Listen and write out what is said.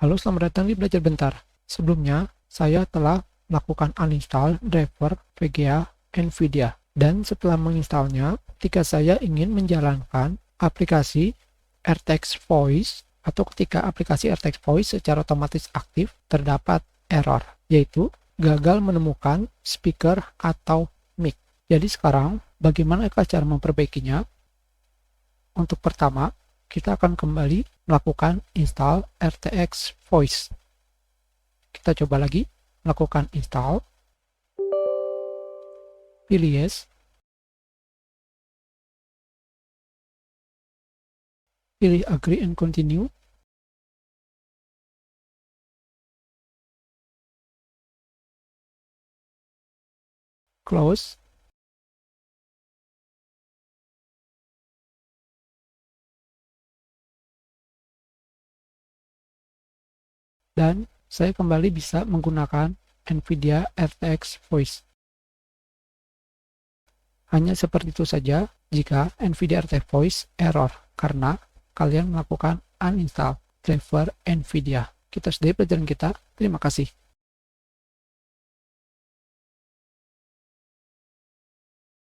Halo, selamat datang di Belajar Bentar. Sebelumnya, saya telah melakukan uninstall driver VGA NVIDIA. Dan setelah menginstalnya, ketika saya ingin menjalankan aplikasi AirText Voice, atau ketika aplikasi AirText Voice secara otomatis aktif, terdapat error, yaitu gagal menemukan speaker atau mic. Jadi sekarang, bagaimana cara memperbaikinya? Untuk pertama, kita akan kembali melakukan install RTX Voice. Kita coba lagi, melakukan install, pilih yes, pilih agree and continue, close, dan saya kembali bisa menggunakan NVIDIA RTX Voice. Hanya seperti itu saja jika NVIDIA RTX Voice error karena kalian melakukan uninstall driver NVIDIA. Kita sudah pelajaran kita. Terima kasih.